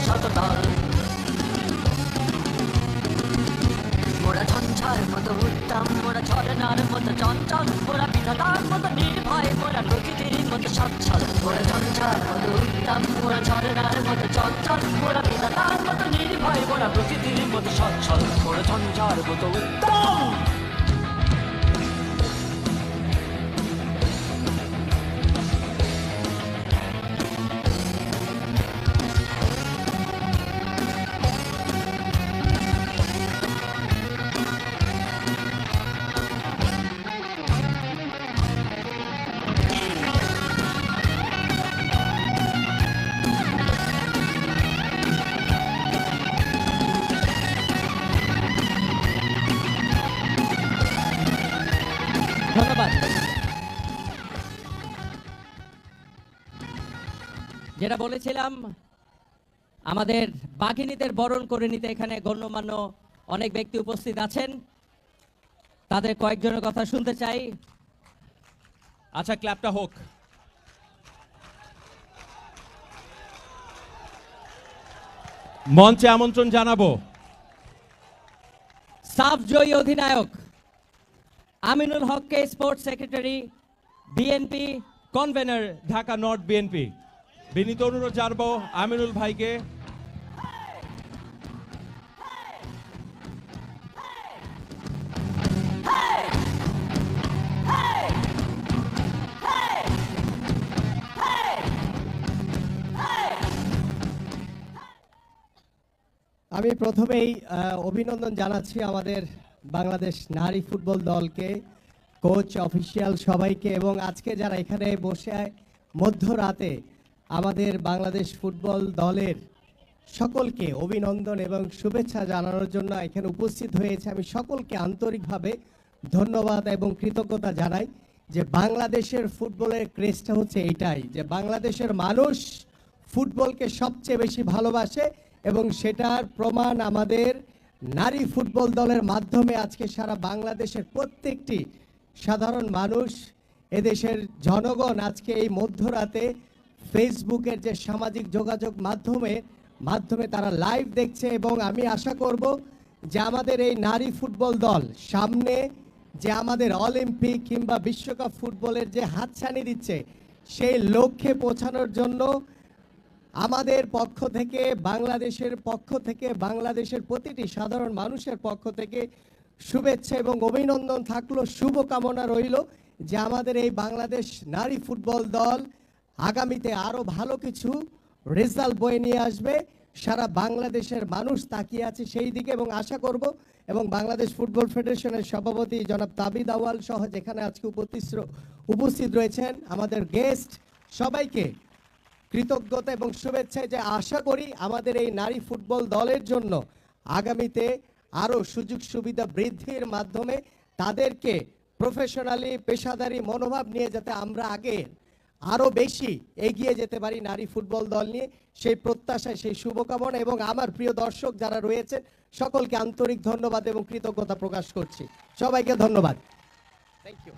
শত দল। মোরা ঝঞ্ঝার মতো উত্তম, মোরা ঝরনার মতো চঞ্চল, মোরা বিধাতার মতো নির্ভয়, মোরা প্রকৃতির মতো সচ্ছল। মোরা ঝঞ্ঝার মতো উত্তম, মোরা ঝরনার মতো চঞ্চল, মোরা বিধাতার মতো নির্ভয়, মোরা প্রকৃতির মতো সচ্ছল। মোরা ঝঞ্ঝার মতো উত্তম। ধন্যবাদ। যেটা বলেছিলাম, আমাদের বাঘিনীদের বরণ করে নিতে এখানে গণ্যমান্য অনেক ব্যক্তি উপস্থিত আছেন, তাদের কয়েকজনের কথা শুনতে চাই। আচ্ছা, ক্ল্যাপটা হোক। মঞ্চে আমন্ত্রণ জানাবো সাফ জয়ী অধিনায়ক আমিনুল হককে, sports secretary BNP, convenor Dhaka north BNP. বিনীত অনুরোধ জানাবো আমিনুল ভাইকে। আমি প্রথমেই অভিনন্দন জানাচ্ছি আমাদের বাংলাদেশ নারী ফুটবল দলকে, কোচ, অফিসিয়াল সবাইকে, এবং আজকে যারা এখানে বসে মধ্যরাতে আমাদের বাংলাদেশ ফুটবল দলের সকলকে অভিনন্দন এবং শুভেচ্ছা জানানোর জন্য এখানে উপস্থিত হয়েছে। আমি সকলকে আন্তরিকভাবে ধন্যবাদ এবং কৃতজ্ঞতা জানাই যে বাংলাদেশের ফুটবলের ক্রেজটা হচ্ছে এটাই, যে বাংলাদেশের মানুষ ফুটবলকে সবচেয়ে বেশি ভালোবাসে, এবং সেটার প্রমাণ আমাদের নারী ফুটবল দলের মাধ্যমে আজকে সারা বাংলাদেশের প্রত্যেকটি সাধারণ মানুষ, এদেশের জনগণ আজকে এই মধ্যরাতে ফেসবুকের যে সামাজিক যোগাযোগ মাধ্যমে তারা লাইভ দেখছে। এবং আমি আশা করব যে আমাদের এই নারী ফুটবল দল সামনে যে আমাদের অলিম্পিক কিংবা বিশ্বকাপ ফুটবলের যে হাতছানি দিচ্ছে, সেই লক্ষ্যে পৌঁছানোর জন্য আমাদের পক্ষ থেকে, বাংলাদেশের পক্ষ থেকে, বাংলাদেশের প্রতিটি সাধারণ মানুষের পক্ষ থেকে শুভেচ্ছা এবং অভিনন্দন থাকলো, শুভকামনা রইল যে আমাদের এই বাংলাদেশ নারী ফুটবল দল আগামীতে আরও ভালো কিছু রেজাল্ট বয়ে নিয়ে আসবে। সারা বাংলাদেশের মানুষ তাকিয়ে আছে সেই দিকে, এবং আশা করব, এবং বাংলাদেশ ফুটবল ফেডারেশনের সভাপতি জনাব তাবিদ আওয়াল সহ যেখানে আজকে উপস্থিত রয়েছেন আমাদের গেস্ট, সবাইকে কৃতজ্ঞতা এবং শুভেচ্ছায় যে আশা করি আমাদের এই নারী ফুটবল দলের জন্য আগামীতে আরও সুযোগ সুবিধা বৃদ্ধির মাধ্যমে তাদেরকে প্রফেশনালি, পেশাদারি মনোভাব নিয়ে যাতে আমরা আগে আরও বেশি এগিয়ে যেতে পারি নারী ফুটবল দল নিয়ে, সেই প্রত্যাশায়, সেই শুভকামনা, এবং আমার প্রিয় দর্শক যারা রয়েছেন সকলকে আন্তরিক ধন্যবাদ এবং কৃতজ্ঞতা প্রকাশ করছি। সবাইকে ধন্যবাদ। Thank you.